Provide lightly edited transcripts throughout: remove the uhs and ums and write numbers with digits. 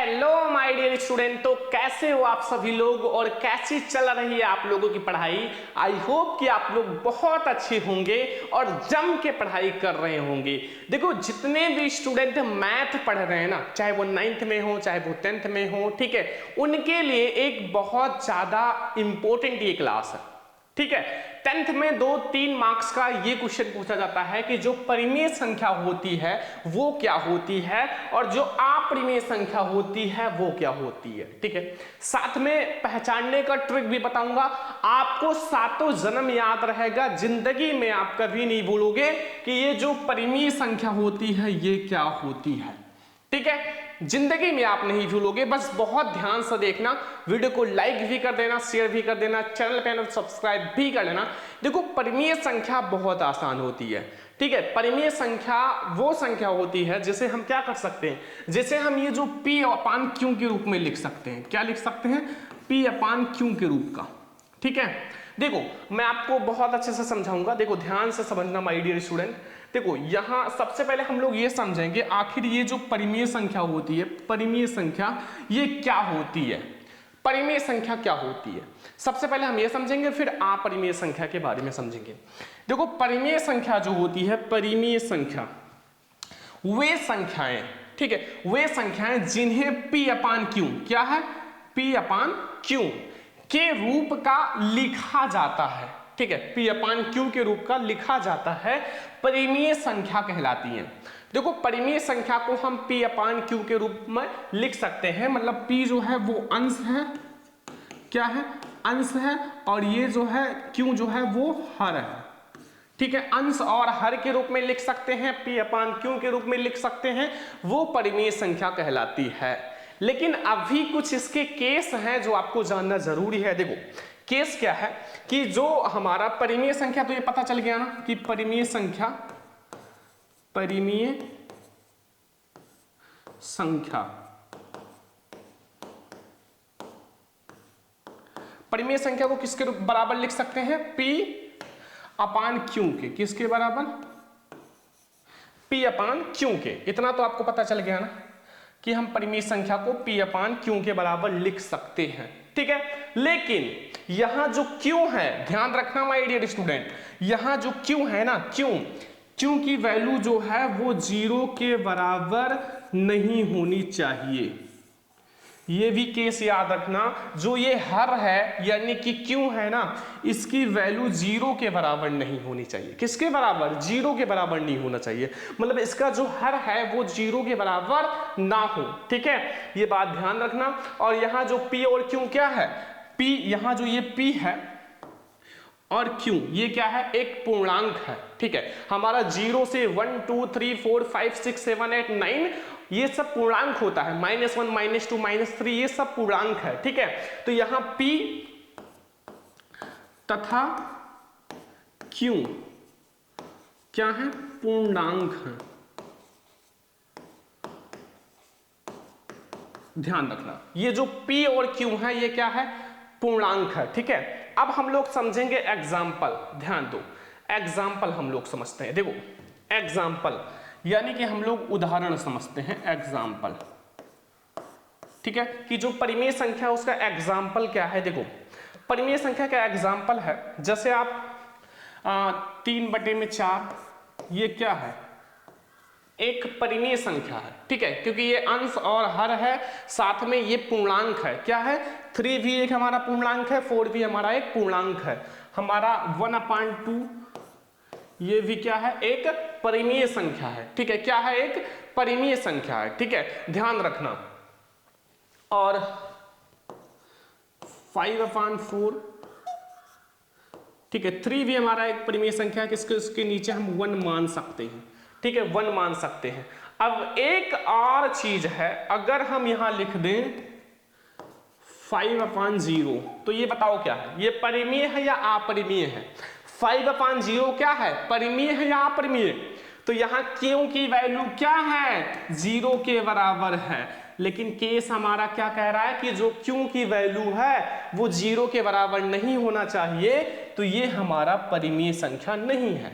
Hello my dear student. तो कैसे हो आप सभी लोग और कैसी चल रही है आप लोगों की पढ़ाई। आई होप कि आप लोग बहुत अच्छे होंगे और जम के पढ़ाई कर रहे होंगे। देखो जितने भी स्टूडेंट मैथ पढ़ रहे हैं ना, चाहे वो 9th में हो चाहे वो 10th में हो, ठीक है, उनके लिए एक बहुत ज्यादा इंपॉर्टेंट ये क्लास है। ठीक है, 10th में 2-3 मार्क्स का ये क्वेश्चन पूछा जाता है कि जो परिमेय संख्या होती है वो क्या होती है और जो अपरिमेय संख्या होती है वो क्या होती है। ठीक है, साथ में पहचानने का ट्रिक भी बताऊंगा। आपको सातों जन्म याद रहेगा, जिंदगी में आप कभी नहीं भूलोगे कि ये जो परिमेय संख्या होती है ये क्या होती है। ठीक है, जिंदगी में आप नहीं भूलोगे। बस बहुत ध्यान से देखना, वीडियो को लाइक भी कर देना, शेयर भी कर देना, चैनल पे सब्सक्राइब भी कर लेना। देखो परिमेय संख्या बहुत आसान होती है। ठीक है, परिमेय संख्या वो संख्या होती है जिसे हम क्या कर सकते हैं, जैसे हम ये जो p अपान q के रूप में लिख सकते हैं। क्या लिख सकते हैं? p अपान q के रूप का। ठीक है, देखो मैं आपको बहुत अच्छे से समझाऊंगा। देखो ध्यान से समझना माय डियर स्टूडेंट। देखो यहां सबसे पहले हम लोग ये समझेंगे आखिर ये जो परिमेय संख्या होती है, परिमेय संख्या ये क्या होती है, परिमेय संख्या क्या होती है। सबसे पहले हम ये समझेंगे, फिर अपरिमेय संख्या के बारे में समझेंगे। देखो परिमेय संख्या जो होती है, परिमेय संख्या वे संख्याएं, ठीक है, वे संख्याएं जिन्हें p अपान q, क्या है, p अपान q के रूप का लिखा जाता है। ठीक है, p अपान q के रूप का लिखा जाता है, परिमेय संख्या कहलाती है। देखो परिमेय संख्या को हम p अपान q के रूप में लिख सकते हैं, मतलब p जो है वो अंश है, क्या है, अंश है, और ये जो है q जो है वो हर है। ठीक है, अंश और हर के रूप में लिख सकते हैं, p अपान q के रूप में लिख सकते हैं, वो परिमेय संख्या कहलाती है। लेकिन अभी कुछ इसके केस हैं जो आपको जानना जरूरी है। देखो केस क्या है कि जो हमारा परिमेय संख्या, तो ये पता चल गया ना कि परिमेय संख्या, परिमेय संख्या, परिमेय संख्या को किसके बराबर लिख सकते हैं, p अपान q के। किसके बराबर? p अपान q के। इतना तो आपको पता चल गया ना कि हम परिमेय संख्या को p अपान q के बराबर लिख सकते हैं। ठीक है, लेकिन यहां जो q है, ध्यान रखना माय डियर स्टूडेंट, यहां जो q है ना, q की वैल्यू जो है वो 0 के बराबर नहीं होनी चाहिए। ये भी केस याद रखना, जो ये हर है यानी कि q है ना, इसकी वैल्यू 0 के बराबर नहीं होनी चाहिए। किसके बराबर? 0 के बराबर नहीं होना चाहिए, मतलब इसका जो हर है वो 0 के बराबर ना हो। ठीक है, ये बात ध्यान रखना। और यहाँ जो p और q क्या है, p, यहाँ जो ये p है और q ये क्या है, एक पूर्णांक है। ठीक है, हमारा 0 से 1 2 3 4 5 6 7 8 9 ये सब पूर्णांक होता है, -1 -2 -3 ये सब पूर्णांक है। ठीक है, तो यहां p तथा q क्या है, पूर्णांक है। ध्यान रखना, ये जो p और q है ये क्या है, पूर्णांक है। ठीक है, अब हम लोग समझेंगे एग्जाम्पल। ध्यान दो, एग्जाम्पल हम लोग समझते हैं। देखो एग्जाम्पल यानी कि हम लोग उदाहरण समझते हैं, एग्जाम्पल। ठीक है, कि जो परिमेय संख्या उसका एग्जाम्पल क्या है। देखो परिमेय संख्या का एग्जाम्पल है, जैसे आप 3/4, ये क्या है, एक परिमेय संख्या है। ठीक है, क्योंकि ये अंश और हर है, साथ में ये पूर्णांक है। क्या है, 3 भी एक हमारा पूर्णांक है, 4 भी हमारा एक पूर्णांक है। हमारा 1/2 ये भी क्या है, एक परिमेय संख्या है। ठीक है, क्या है, एक परिमेय संख्या है। ठीक है, ध्यान रखना। और 5/4, ठीक है, 3 भी हमारा एक परिमेय संख्या है, किसके उसके नीचे हम 1 मान सकते हैं। ठीक है, 1 मान सकते हैं। अब एक और चीज है, अगर हम यहां लिख दें 5/0, तो ये बताओ क्या है, ये परिमेय है या अपरिमेय है? 5/0 क्या है, परिमेय है या अपरिमेय? तो यहां q की वैल्यू क्या है, 0 के बराबर है। लेकिन केस हमारा क्या कह रहा है कि जो q की वैल्यू है वो 0 के बराबर नहीं होना चाहिए, तो ये हमारा परिमेय संख्या नहीं है।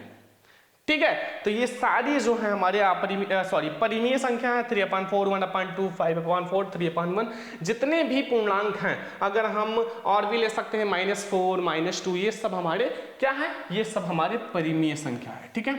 ठीक है। तो ये सारी जो है हमारे परिमेय संख्या है 3/4, 1/2, 5/4, 3/1, जितने भी पूर्णांक हैं, अगर हम और भी ले सकते हैं -4, -2, ये सब हमारे क्या है, ये सब हमारे परिमेय संख्या है। ठीक है,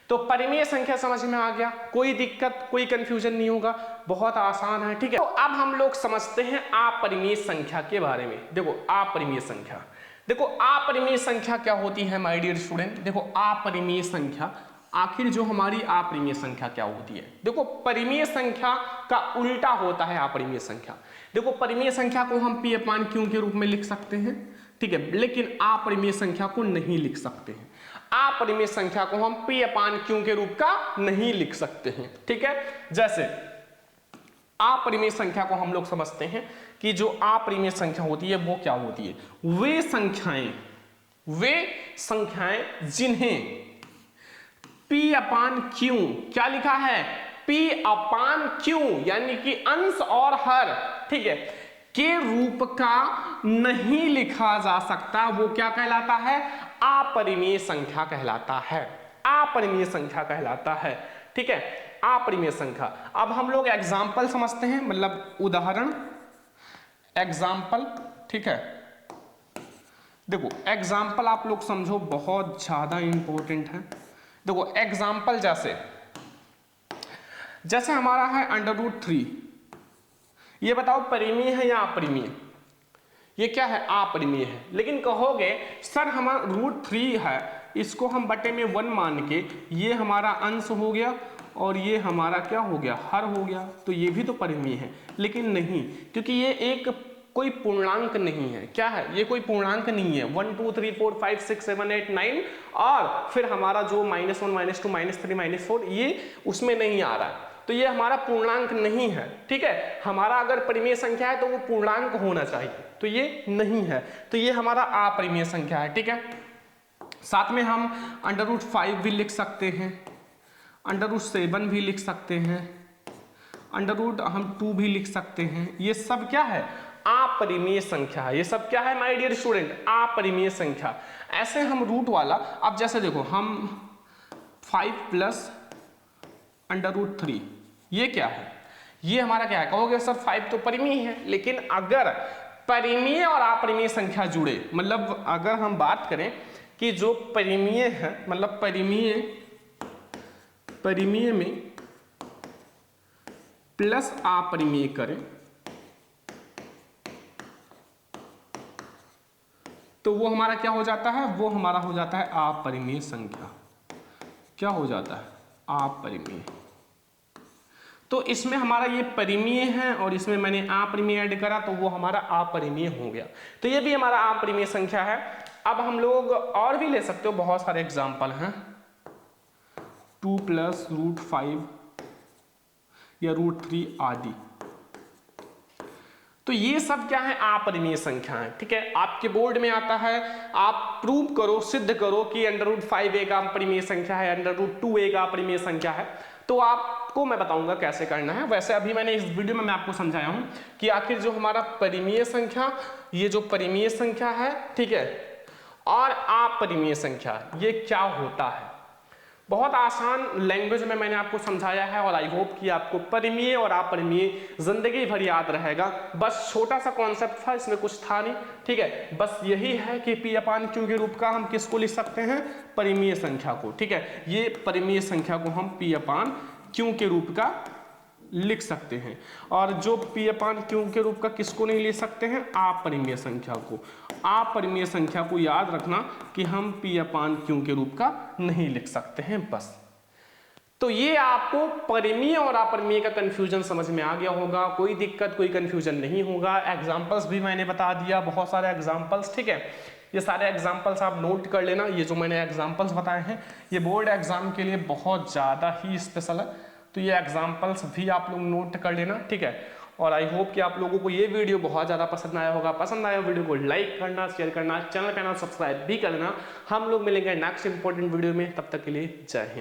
तो परिमेय संख्या समझ में आ गया, कोई दिक्कत कोई कंफ्यूजन नहीं होगा, बहुत आसान है। ठीक है, तो अब हम लोग समझते हैं अपरिमेय संख्या के बारे में। देखो अपरिमेय संख्या, देखो अपरिमेय संख्या क्या होती है माय डियर स्टूडेंट। देखो अपरिमेय संख्या, आखिर जो हमारी अपरिमेय संख्या क्या होती है। देखो परिमेय संख्या का उल्टा होता है अपरिमेय संख्या। देखो परिमेय संख्या को हम P/Q के रूप में लिख सकते हैं, ठीक है, लेकिन अपरिमेय संख्या को नहीं लिख सकते हैं। अपरिमेय संख्या को हम P/Q के रूप का नहीं लिख सकते हैं। ठीक है, जैसे अपरिमेय संख्या को हम लोग समझते हैं कि जो अपरिमेय संख्या होती है वो क्या होती है, वे संख्याएं जिन्हें P/Q क्या लिखा है, P/Q यानी कि अंश और हर, ठीक है, के रूप का नहीं लिखा जा सकता, वो क्या कहलाता है, अपरिमेय संख्या कहलाता है, अपरिमेय संख्या कहलाता है। ठीक है, अपरिमेय संख्या। अब हम लोग एग्जाम्पल समझते हैं, मतलब उदाहरण, एग्जाम्पल। ठीक है, देखो एग्जाम्पल आप लोग समझो, बहुत ज्यादा इंपॉर्टेंट है। देखो एग्जाम्पल जैसे हमारा है √3, ये बताओ परिमेय है या अपरिमेय, ये क्या है, अपरिमेय है। लेकिन कहोगे सर हमारा √3 है, इसको हम बटे में 1 मान के, ये हमारा अंश हो गया और ये हमारा क्या हो गया, हर हो गया, तो ये भी तो परिमेय है। लेकिन नहीं, क्योंकि ये एक कोई पूर्णांक नहीं है। क्या है, ये कोई पूर्णांक नहीं है। 1 2 3 4 5 6 7 8 9 और फिर हमारा जो -1 -2 -3 -4 ये उसमें नहीं आ रहा है, तो ये हमारा पूर्णांक नहीं है। ठीक है, हमारा अगर परिमेय संख्या है तो वो पूर्णांक होना चाहिए, तो ये नहीं है, तो ये हमारा अपरिमेय संख्या है। ठीक है, साथ में हम √5 भी लिख सकते हैं, √7 भी लिख सकते हैं, √2 भी लिख सकते हैं। ये सब क्या है, अपरिमेय संख्या है। ये सब क्या है माय डियर स्टूडेंट, अपरिमेय संख्या। ऐसे हम रूट वाला, अब जैसे देखो हम 5 + √3, ये क्या है, ये हमारा क्या है, कहोगे सर 5 तो परिमेय है, लेकिन अगर परिमेय और अपरिमेय संख्या जुड़े, मतलब अगर हम बात करें कि जो परिमेय है, मतलब परिमेय में प्लस अपरिमेय करें तो वो हमारा क्या हो जाता है, वो हमारा हो जाता है अपरिमेय संख्या। क्या हो जाता है, अपरिमेय। तो इसमें हमारा ये परिमेय है और इसमें मैंने अपरिमेय ऐड करा, तो वो हमारा अपरिमेय हो गया, तो ये भी हमारा अपरिमेय संख्या है। अब हम लोग और भी ले सकते हो, बहुत सारे एग्जाम्पल हैं, 2 + √5 या √3 आदि। तो ये सब क्या है, अपरिमेय संख्या है। ठीक है, आपके बोर्ड में आता है, आप प्रूव करो, सिद्ध करो कि √5 एक अपरिमेय संख्या है, √2 एक अपरिमेय संख्या है, तो आपको मैं बताऊंगा कैसे करना है। वैसे अभी मैंने इस वीडियो में मैं आपको समझाया हूं कि आखिर जो हमारा परिमेय संख्या, ये जो परिमेय संख्या है, ठीक है, और अपरिमेय संख्या, ये क्या होता है। बहुत आसान लैंग्वेज में मैंने आपको समझाया है और आई होप कि आपको परिमेय और अपरिमेय जिंदगी भर याद रहेगा। बस छोटा सा कॉन्सेप्ट था, इसमें कुछ था नहीं। ठीक है, बस यही है कि P/Q के रूप का हम किसको लिख सकते हैं, परिमेय संख्या को। ठीक है, ये परिमेय संख्या को हम P/Q के रूप का लिख सकते हैं, और जो P/Q के रूप का किसको नहीं ले सकते हैं, अपरिमेय संख्या को। अपरिमेय संख्या को याद रखना कि हम P/Q के रूप का नहीं लिख सकते हैं, बस। तो ये आपको परिमेय और अपरिमेय का कंफ्यूजन समझ में आ गया होगा, कोई दिक्कत कोई कंफ्यूजन नहीं होगा। एग्जांपल्स भी मैंने बता दिया, बहुत सारे एग्जांपल्स। ठीक है, ये सारे एग्जांपल्स आप नोट कर लेना। ये जो मैंने एग्जांपल्स बताए हैं ये बोर्ड एग्जाम के लिए बहुत ज़्यादा ही स्पेशल है, तो ये एग्जांपल्स भी आप लोग नोट कर लेना। ठीक है, और आई होप कि आप लोगों को ये वीडियो बहुत ज़्यादा पसंद आया होगा। पसंद आया वीडियो को लाइक करना, शेयर करना, चैनल पे ना सब्सक्राइब भी करना। हम लोग मिलेंगे नेक्स्ट इंपॉर्टेंट वीडियो में, तब तक के लिए जय हिंद।